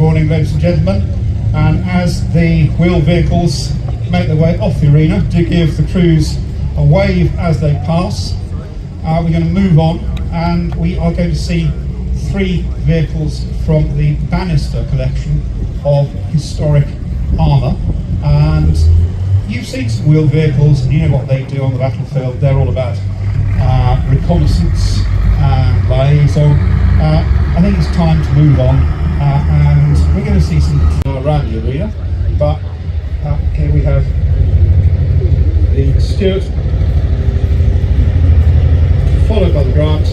morning, ladies and gentlemen. And as the wheeled vehicles make their way off the arena, do give the crews a wave as they pass. We're going to move on, and we are going to see 3 vehicles from the Bannister collection of historic armour. And you've seen some wheeled vehicles, and you know what they do on the battlefield. They're all about reconnaissance and liaison. I think it's time to move on, and we're going to see some around the arena. But here we have the Stuart, followed by the Grant,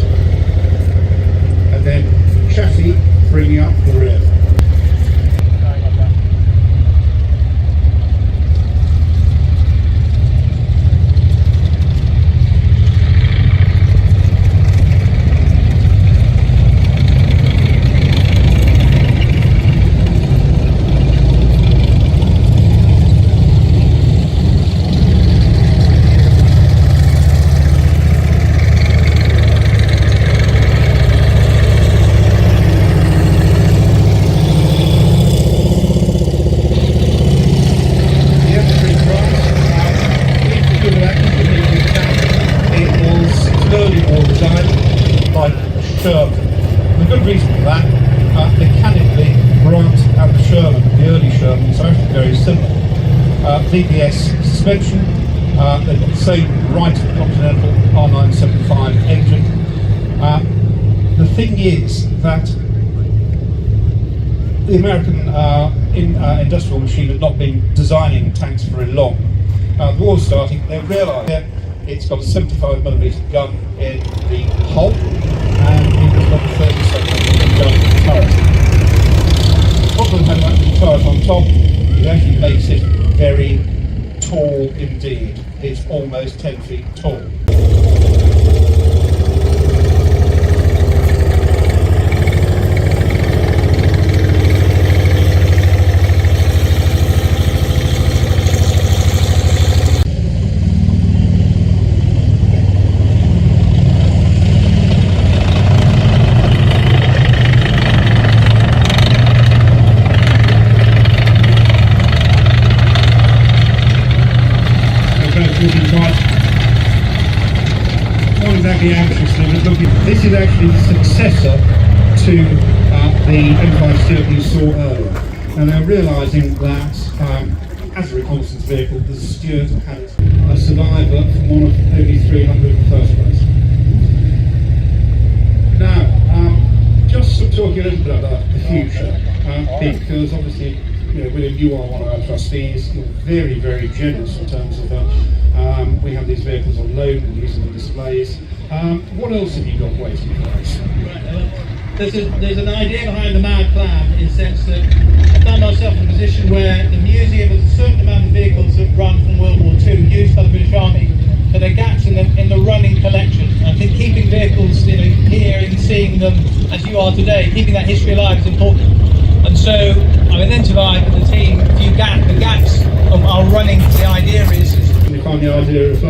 and then Chaffee bringing up the rear. The good reason for that, mechanically, Grant and the Sherman, the early Shermans, are actually very similar. VPS suspension, they've got the same Wright Continental R975 engine. The thing is that the American industrial machine had not been designing tanks very long. The war was starting, they realised that it's got a 75mm gun in the hull, and it's got a 37mm gun in the turret. What will have that turret on top, it actually makes it very tall indeed. It's almost 10 feet tall. Not exactly anxiously, but looking. This is actually the successor to the M5 Stuart you saw earlier. And they're realising that as a reconnaissance vehicle, the Stuart had a survivor from one of only 300 in the first place. Now, just talking a little bit about the future, because obviously, William, you are one of our trustees. You're very, very generous in terms of we have these vehicles on loan and using the displays. What else have you got waiting for us? There's an idea behind the MAD plan in the sense that I found myself in a position where the museum has a certain amount of vehicles that run from World War II used by the British Army, but there are gaps in the running collection. And I think keeping vehicles here and seeing them as you are today, keeping that history alive is important. And so I've identified with the team a few the gaps of our running. The idea is we find the idea of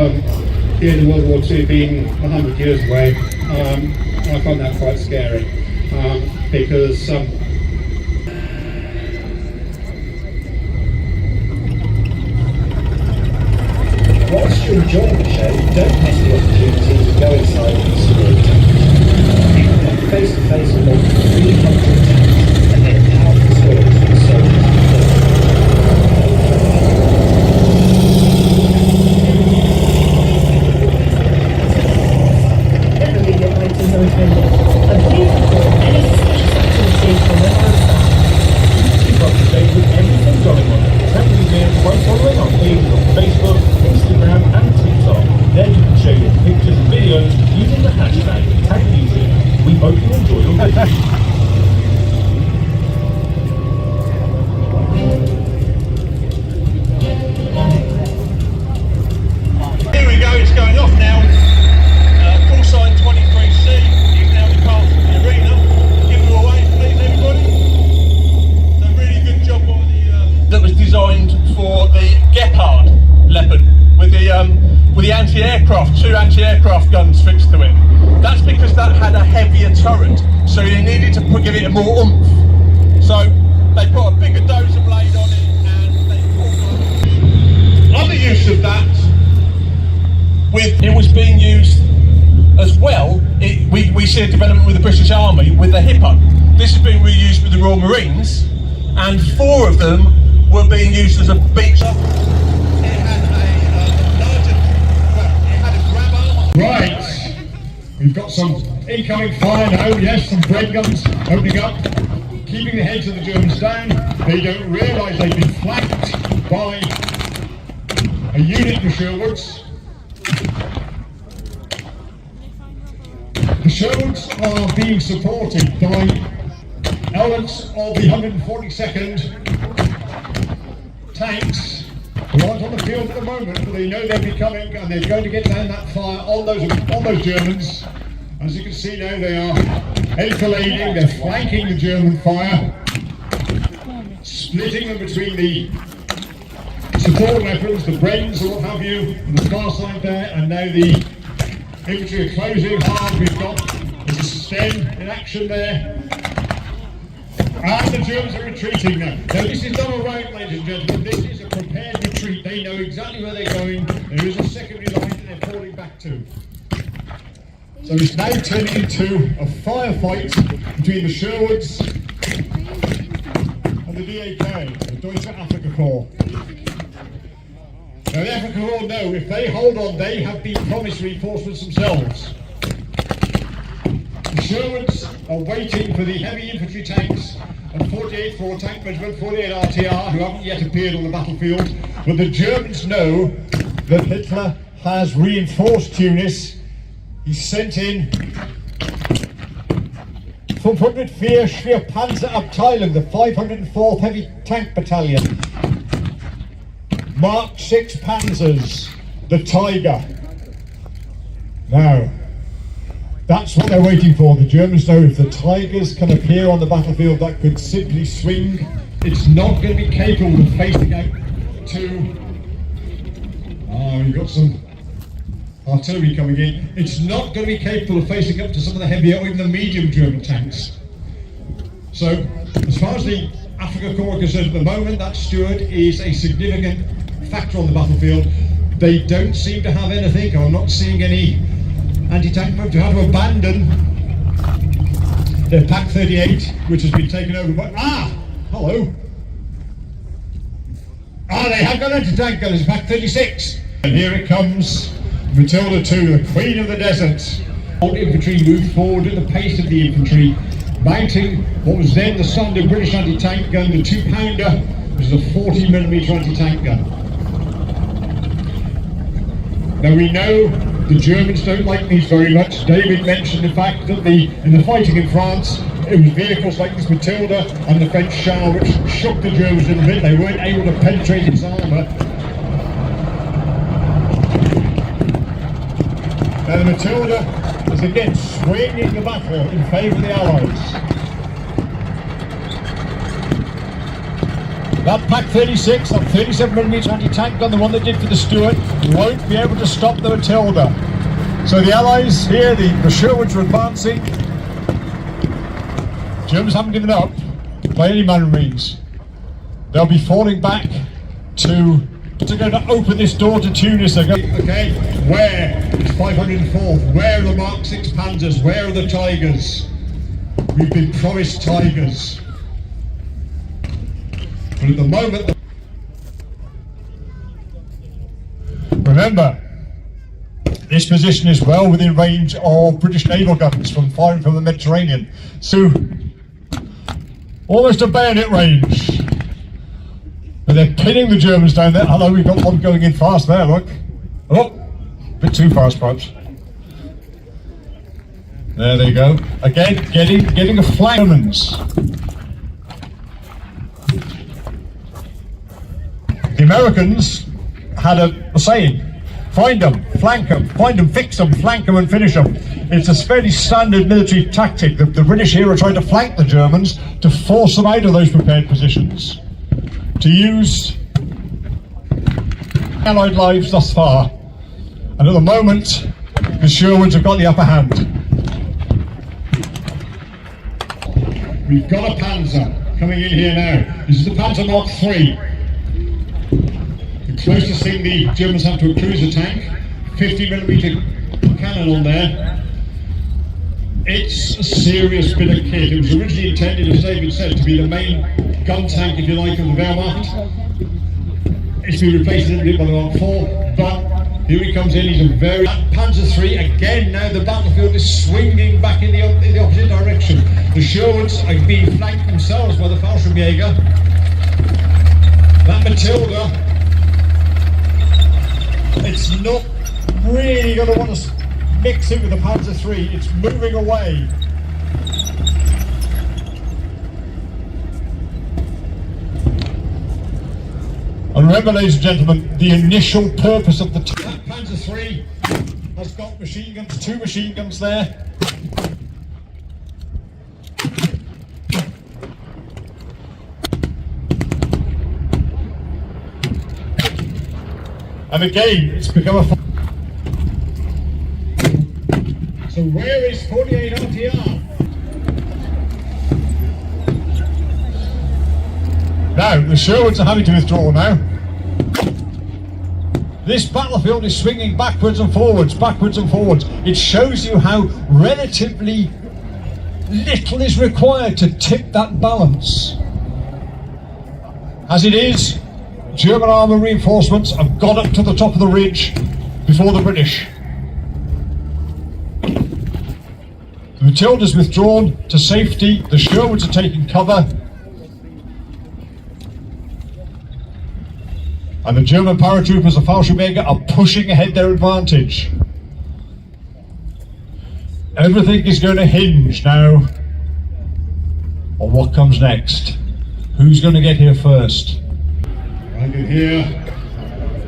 the end of World War II being 100 years away. I find that quite scary because whilst you're enjoying the show, don't miss the opportunity to go inside and see the tank. You can come face to face with more than 300 tanks and hear powerful stories from soldiers. With the anti-aircraft, 2 anti-aircraft guns fixed to it. That's because that had a heavier turret, so you needed to give it more oomph. So They put a bigger dozer blade on it and they pulled on. Other use of that, it was being used as well. We see a development with the British Army with the Hippo. This has been reused with the Royal Marines, and 4 of them were being used as a beach. It had a grab arm. Right, we've got some incoming fire now, yes, some bread guns opening up, keeping the heads of the Germans down. They don't realise they've been flanked by a unit of Sherwoods. The Sherwoods are being supported by elements of the 142nd tanks who aren't on the field at the moment, but they know they'll be coming and they're going to get down that fire on those Germans. As you can see now, they are enfilading, they're flanking the German fire, splitting them between the support weapons, the Brenns or what have you, on the far side there, and now the infantry are closing hard. We've got the Sten in action there. And the Germans are retreating now. Now this is not a rout, ladies and gentlemen, this is a prepared retreat. They know exactly where they're going. There is a secondary line that they're falling back to. So it's now turning into a firefight between the Sherwoods and the DAK, the Deutsche Afrika Korps. Now the Afrika Korps know if they hold on, they have been promised reinforcements themselves. The Sherwoods are waiting for the heavy infantry tanks and 48th Forward Tank Regiment, 48 RTR, who haven't yet appeared on the battlefield. But the Germans know that Hitler has reinforced Tunis. He's sent in 504 Schwerpanzerabteilung, the 504th Heavy Tank Battalion. Mark 6 Panzers, the Tiger. Now, that's what they're waiting for. The Germans know if the Tigers can appear on the battlefield, that could simply swing. It's not going to be capable of facing out to... we've got some artillery coming in. It's not going to be capable of facing up to some of the heavier or even the medium German tanks. So, as far as the Afrika Korps are concerned at the moment, that Stuart is a significant factor on the battlefield. They don't seem to have anything, or I'm not seeing any anti-tank move to have to abandon their Pak 38, which has been taken over by... hello! They have got anti-tank gunners, Pak 36! And here it comes, Matilda II, the Queen of the Desert. Infantry moved forward at the pace of the infantry, mounting what was then the standard British anti-tank gun, the 2-pounder, which is a 40mm anti-tank gun. Now we know the Germans don't like these very much. David mentioned the fact that in the fighting in France, it was vehicles like this Matilda and the French Char which shook the Germans a little bit. They weren't able to penetrate its armour. Now the Matilda is again swinging the battle in favour of the Allies. That Pak 36, that 37mm anti-tank gun, the one they did for the Stuart, won't be able to stop the Matilda. So the Allies here, the Sherwoods are advancing. Germans haven't given up by any manner of means. They'll be falling back to go to open this door to Tunis. Okay, where is 504th? Where are the Mark 6 Panzers? Where are the Tigers? We've been promised Tigers. But at the moment, remember, this position is well within range of British naval guns from firing from the Mediterranean. So, almost a bayonet range. And they're pinning the Germans down there. Hello, we've got one going in fast there, look. Oh, a bit too fast perhaps. There they go. Again, getting a flank. The Americans had a saying, find them, flank them, find them, fix them, flank them and finish them. It's a fairly standard military tactic. The British here are trying to flank the Germans to force them out of those prepared positions, to use Allied lives thus far. And at the moment, the Sherwoods have got the upper hand. We've got a Panzer coming in here now. This is the Panzer Mark III. The closest thing the Germans have to a cruiser tank, 50mm cannon on there. It's a serious bit of kit. It was originally intended, as David said, to be the main gun tank, if you like, of the Wehrmacht. It's been replaced a little bit by the Mark IV, but here he comes in. He's a very... Panzer III, again, now the battlefield is swinging back in the opposite direction. The Sherwoods are being flanked themselves by the Fallschirmjäger. That Matilda, it's not really going to want to mix it with the Panzer III. It's moving away. And remember, ladies and gentlemen, the initial purpose of the Panzer III has got machine guns, 2 machine guns there. And again, it's become a... So where is 48 RTR? Now, the Sherwoods are having to withdraw now. This battlefield is swinging backwards and forwards, backwards and forwards. It shows you how relatively little is required to tip that balance. As it is, German armour reinforcements have got up to the top of the ridge before the British. The Matilda's withdrawn to safety, the Sherwoods are taking cover, and the German paratroopers, the Fallschirmjäger, are pushing ahead their advantage. Everything is going to hinge now on what comes next. Who's going to get here first? I can hear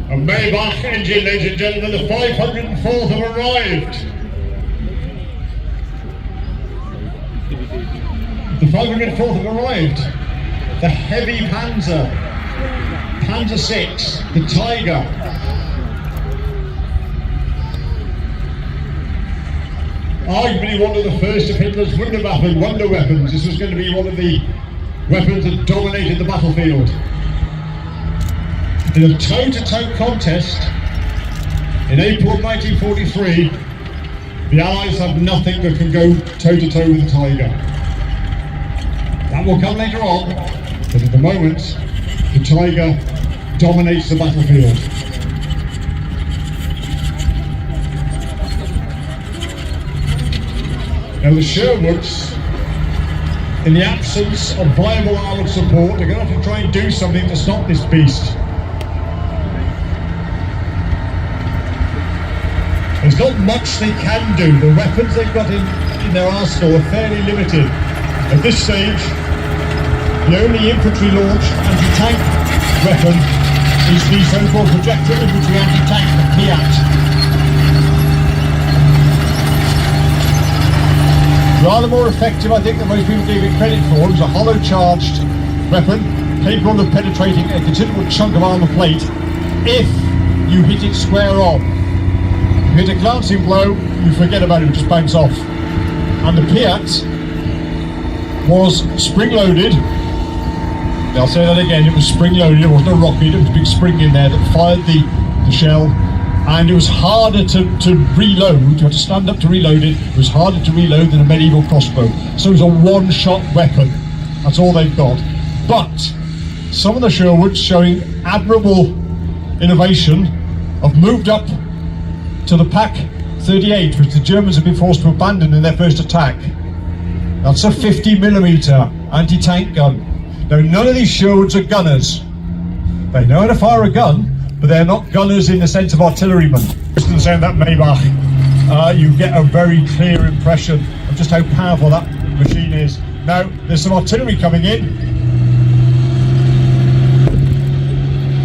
a Maybach engine, ladies and gentlemen. The 504th have arrived. The 504th have arrived. The heavy Panzer, Panzer VI, the Tiger. Arguably one of the first of Hitler's Wunderwaffen, wonder weapons. This was going to be one of the weapons that dominated the battlefield. In a toe-to-toe contest in April 1943, the Allies have nothing that can go toe-to-toe with the Tiger. That will come later on, but at the moment, the Tiger dominates the battlefield. Now the Sherwoods, in the absence of viable armoured support, are going to have to try and do something to stop this beast. There's not much they can do. The weapons they've got in their arsenal are fairly limited. At this stage, the only infantry-launched anti-tank weapon is the so-called projectile infantry anti-tank, the Piat. Rather more effective, I think, than most people give it credit for. It was a hollow-charged weapon, capable of penetrating a considerable chunk of armour plate if you hit it square on. If you hit a glancing blow, you forget about it, just bounce off. And the Piat was spring-loaded. I'll say that again, it was spring-loaded, it wasn't a rocket, it was a big spring in there that fired the shell, and it was harder to reload. You had to stand up to reload it. It was harder to reload than a medieval crossbow. So it was a one-shot weapon. That's all they've got. But some of the Sherwoods, showing admirable innovation, have moved up to the Pak 38, which the Germans have been forced to abandon in their first attack. That's a 50mm anti-tank gun. Now, none of these Sherwoods are gunners. They know how to fire a gun, but they're not gunners in the sense of artillerymen. Just in saying that Maybach, you get a very clear impression of just how powerful that machine is. Now, there's some artillery coming in.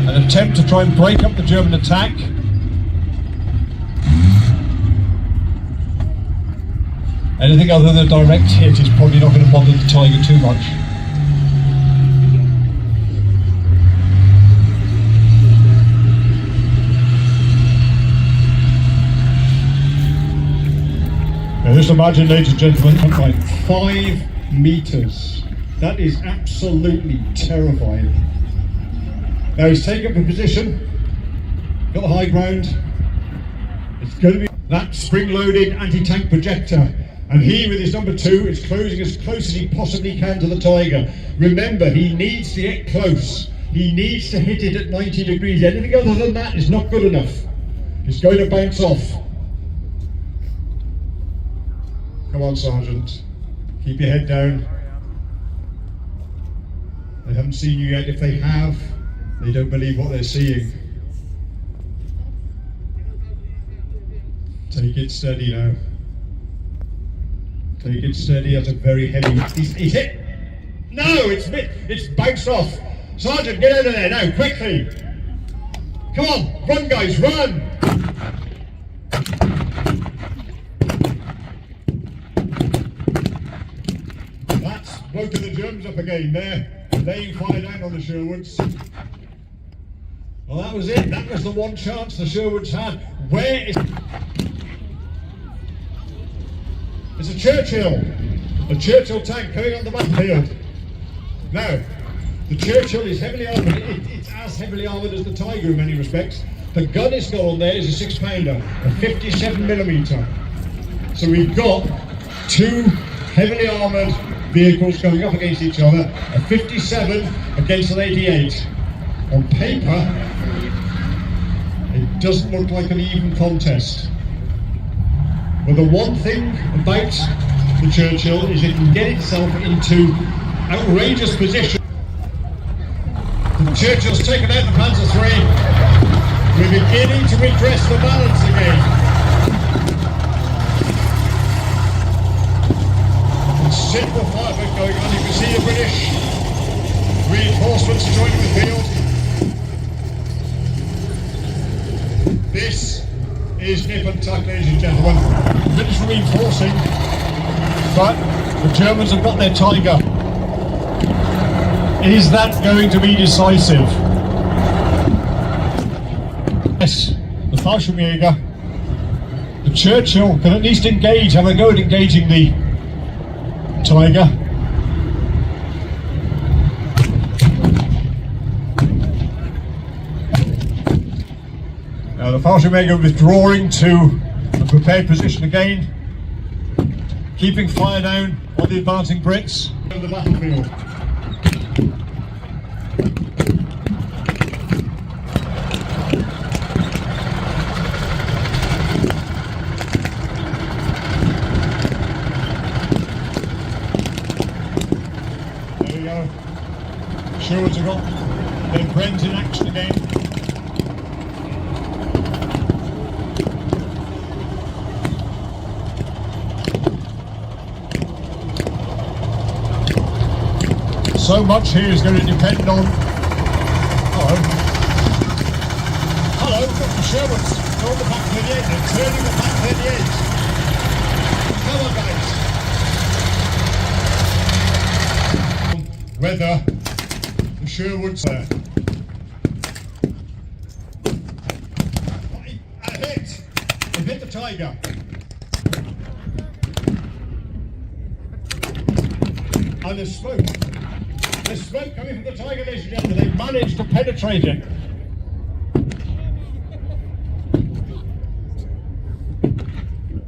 An attempt to try and break up the German attack. Anything other than a direct hit is probably not going to bother the Tiger too much. Now just imagine, ladies and gentlemen, like 5 meters That is absolutely terrifying. Now he's taken up a position, got the high ground. It's going to be that spring-loaded anti-tank projector. And he, with his number 2, is closing as close as he possibly can to the Tiger. Remember, he needs to get close. He needs to hit it at 90 degrees. Anything other than that is not good enough. It's going to bounce off. Come on, Sergeant. Keep your head down. They haven't seen you yet. If they have, they don't believe what they're seeing. Take it steady now. Take it steady. That's a very heavy. He's hit. No, it's bounced off. Sergeant, get out of there now, quickly. Come on, run, guys, run. That's woken the Germans up again. They're laying fire down on the Sherwoods. Well, that was it. That was the one chance the Sherwoods had. Where is... It's a Churchill tank coming on the battlefield. Now, the Churchill is heavily armoured. It's as heavily armoured as the Tiger in many respects. The gun it's got on there is a 6-pounder, a 57mm. So we've got 2 heavily armoured vehicles going up against each other, a 57 against an 88. On paper, it doesn't look like an even contest. But the one thing about the Churchill is it can get itself into outrageous positions. The Churchill's taken out the Panzer III. We're beginning to redress the balance again. Considerable firefight going on. You can see the British reinforcements joining the field. This is nip and tuck, ladies and gentlemen. The British reinforcing, but the Germans have got their Tiger. Is that going to be decisive? Yes, the Fallschirmjäger, the Churchill can at least engage, have a go at engaging the Tiger. Now the Fallschirmjäger withdrawing to a prepared position again, keeping fire down on the advancing Brits on the battlefield. There we go. Sherwoods have got their Brent in action again. So much here is going to depend on... Hello, the Sherwoods. They're on the back 38. They're turning the back 38. Come on, guys. Whether the Sherwoods there. A hit. They've hit the Tiger. And there's smoke. There's smoke coming from the Tiger, ladies and gentlemen. They've managed to penetrate it.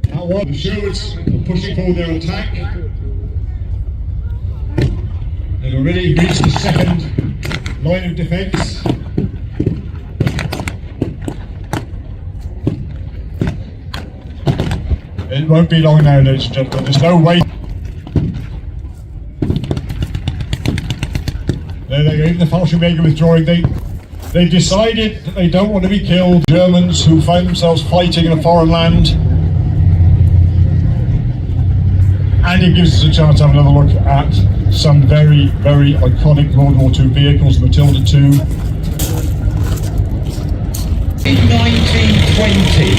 Now what? The Sherwoods are pushing forward their attack. They've already reached the second line of defence. It won't be long now, ladies and gentlemen. There's no way. There they go, even the Fallschirmjäger withdrawing. They've decided that they don't want to be killed. Germans who find themselves fighting in a foreign land. And it gives us a chance to have another look at some very, very iconic World War II vehicles, Matilda II. In 1920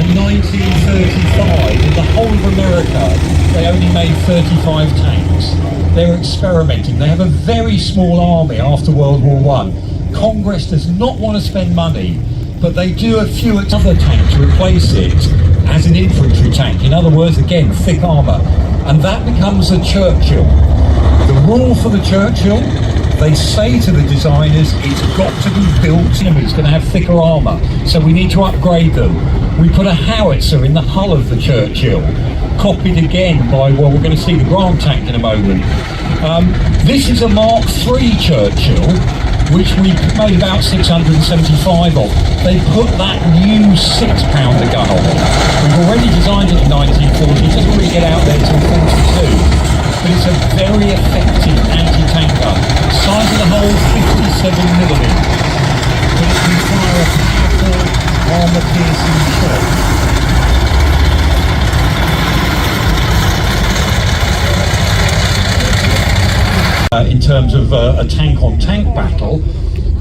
and 1935, in the whole of America, they only made 35 tanks. They were experimenting. They have a very small army after World War I. Congress does not want to spend money, but they do a few other tanks to replace it as an infantry tank. In other words, again, thick armour. And that becomes a Churchill. The rule for the Churchill, they say to the designers, it's got to be built, it's going to have thicker armour, so we need to upgrade them. We put a howitzer in the hull of the Churchill, copied again by, well, we're going to see the Grant tank in a moment. This is a Mark III Churchill, which we made about 675 of. They put that new 6-pounder gun on it. We've already designed it in 1940, it doesn't really get out there till 42. But it's a very effective anti-tank gun. Size of the hull, 57mm. But it can fire a powerful armour-piercing shot. In terms of a tank-on-tank battle,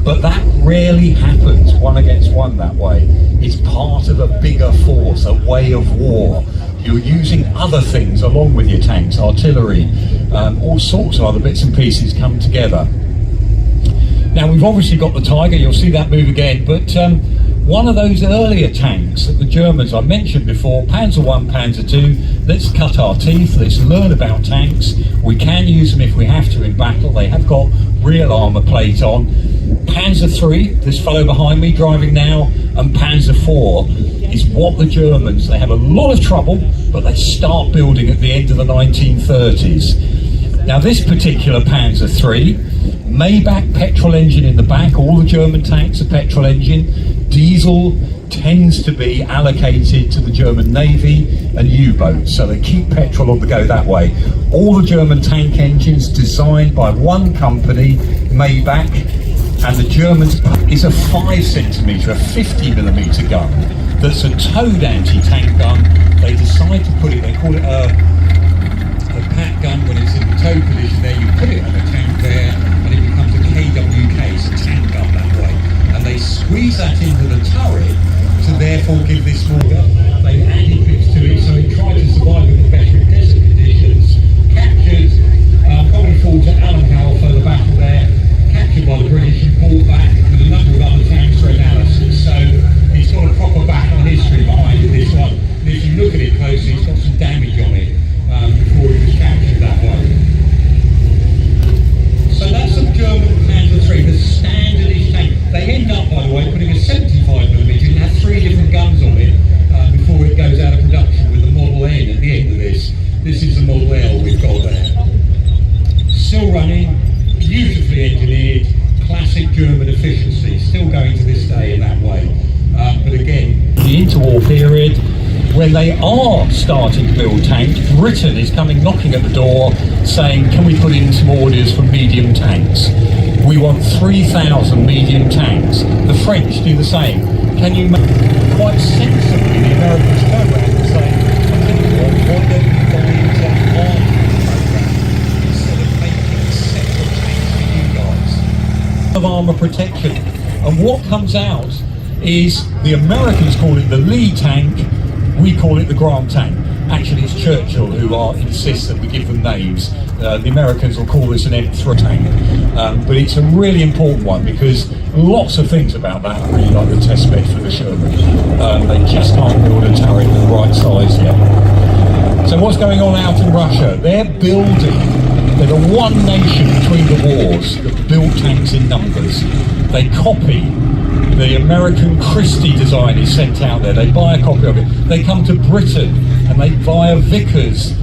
but that rarely happens one against one that way. It's part of a bigger force, a way of war. You're using other things along with your tanks, artillery, all sorts of other bits and pieces come together. Now we've obviously got the Tiger, you'll see that move again, but one of those earlier tanks that the Germans I mentioned before, Panzer I, Panzer II, let's cut our teeth, let's learn about tanks. We can use them if we have to in battle. They have got real armour plate on. Panzer III, this fellow behind me driving now, and Panzer IV is what the Germans, they have a lot of trouble, but they start building at the end of the 1930s. Now this particular Panzer III, Maybach petrol engine in the back, all the German tanks are petrol engine. Diesel tends to be allocated to the German Navy and U-boats, so they keep petrol on the go that way. All the German tank engines designed by one company, Maybach, and the Germans is a 5cm, a 50mm gun that's a towed anti-tank gun. They decide to put it, they call it a pat gun when it's in the tow position there, you put it on a tank there and it becomes a KWK, it's a tank gun that way. And they squeeze that into the turret to therefore give this more. They added bits to it so it tried to survive in the better desert conditions. Captured, probably fought at Allenhower for the battle there, captured by the British and brought back with a number of other tanks for analysis. So it's got a proper battle history behind it, this one. And if you look at it closely, it's got some damage on it before it was captured that way. So that's a German Panzer III, the standardish tank. They end up, by the way, putting a 75mm and have 3 different guns on it before it goes out of production with the Model N at the end of this. This is the Model L we've got there. Still running, beautifully engineered, classic German efficiency, still going to this day in that way. But again, the interwar period, when they are starting to build tanks, Britain is coming knocking at the door saying, can we put in some orders for medium tanks? We want 3,000 medium tanks. The French do the same. Can you make quite sensibly the Americans go around and say, I tell you what, why don't you buy into that army program instead of making separate tanks for you guys? Of armour protection. And what comes out is the Americans call it the Lee tank, we call it the Grant tank. Actually, it's Churchill who insists that we give them names. The Americans will call this an M3 tank. But it's a really important one because lots of things about that are really like the test bed for the Sherman. They just can't build a turret the right size yet. So what's going on out in Russia? They're the one nation between the wars that built tanks in numbers. They copy the American Christie design is sent out there. They buy a copy of it. They come to Britain and they buy a Vickers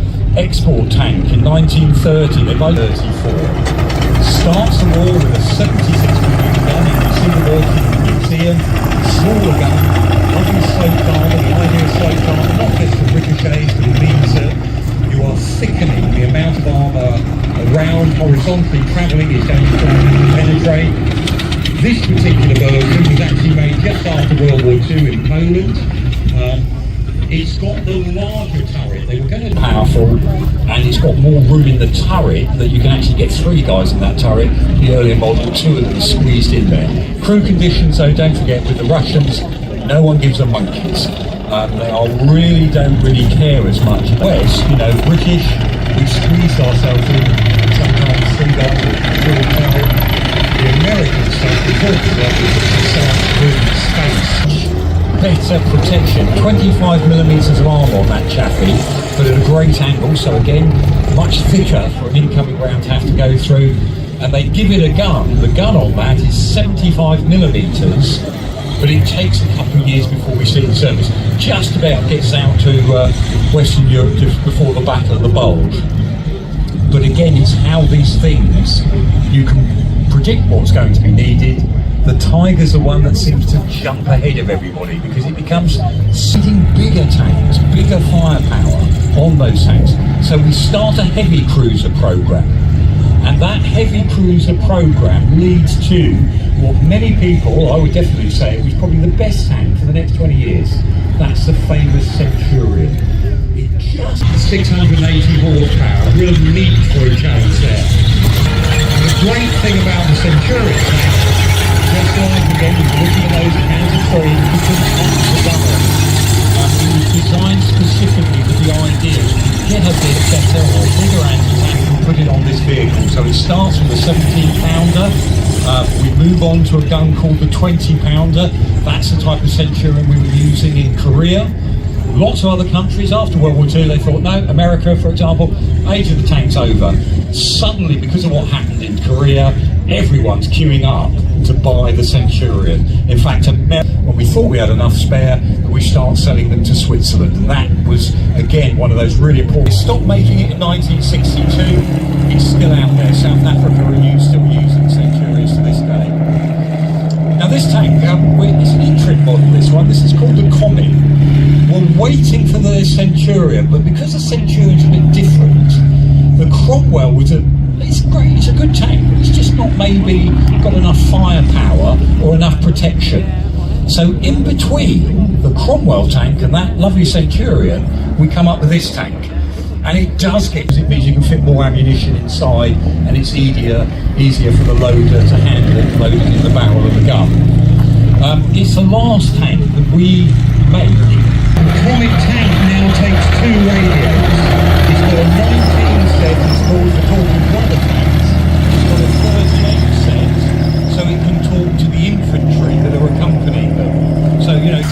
export tank in 1930. They buy 34. Starts the war with a 76mm gun. You can see the war in the museum. Smaller gun. Lovely sloped armour. The idea of sloped armour, not just for ricochets, but it means that you are thickening the amount of armour around horizontally travelling. It's going to try and penetrate. This particular version was actually made just after World War II in Poland. It's got the larger turret. They were going to be powerful, and it's got more room in the turret that you can actually get 3 guys in that turret. The earlier model, 2 of them squeezed in there. Crew conditions, though, don't forget, with the Russians, no one gives them monkeys. They don't really care as much. Whereas, British, we squeezed ourselves in, sometimes 3 guys with a turret. The Americans don't report to us with space. Better protection, 25mm of armour on that chaffee, but at a great angle, so again, much thicker for an incoming round to have to go through, and they give it a gun. The gun on that is 75 millimeters, but it takes a couple of years before we see it in service. Just about gets out to Western Europe just before the Battle of the Bulge. But again, it's how these things, you can predict what's going to be needed. The Tiger's the one that seems to jump ahead of everybody because it becomes sitting bigger tanks, bigger firepower on those tanks. So we start a heavy cruiser program, and that heavy cruiser program leads to what many people, I would definitely say, it was probably the best tank for the next 20 years. That's the famous Centurion. It just 680 horsepower, real need for a change there. The great thing about the Centurion tank, just like again, looking at those counter-free, you can punch the gun. It was designed specifically with the idea to get a bit better or bigger anti-tank and put it on this vehicle. So it starts with a 17-pounder. We move on to a gun called the 20-pounder. That's the type of Centurion we were using in Korea. Lots of other countries after World War II, they thought, no, America, for example, age of the tank's over. Suddenly, because of what happened in Korea, everyone's queuing up to buy the Centurion. In fact, when we thought we had enough spare, we start selling them to Switzerland. And that was, again, one of those really important. We stopped making it in 1962. It's still out there. South Africa are still using Centurions to this day. Now this tank, it's an interim model, this one. This is called the Comet. We're waiting for the Centurion, but because the Centurion's a bit different, the Cromwell was it's great, it's a good tank, but it's just not maybe got enough firepower or enough protection. So in between the Cromwell tank and that lovely Centurion, we come up with this tank. And it does get, because it means you can fit more ammunition inside, and it's easier for the loader to handle it, load it in the barrel of the gun. It's the last tank that we make. The Comet tank now takes 2 radios. It's got a 19 set that's called the Talking Brother tanks. It's got a 38 set, so it can talk to the infantry that are accompanying them. So, you know,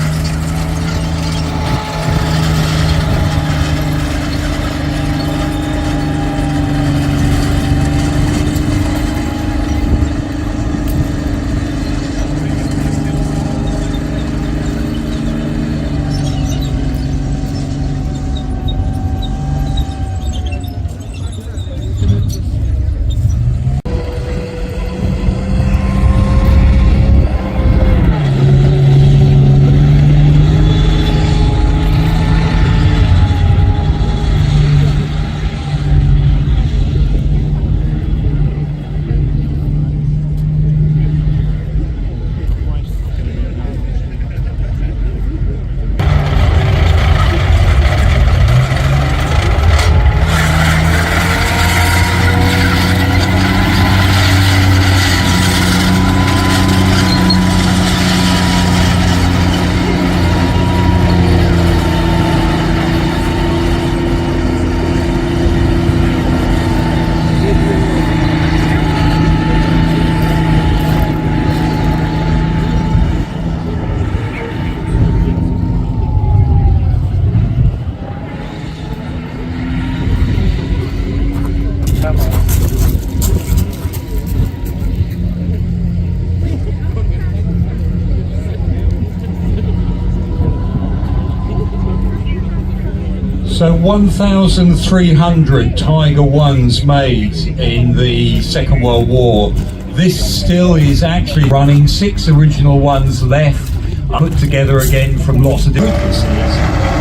So 1,300 Tiger 1s made in the Second World War. This still is actually running, 6 original ones left, put together again from lots of different pieces.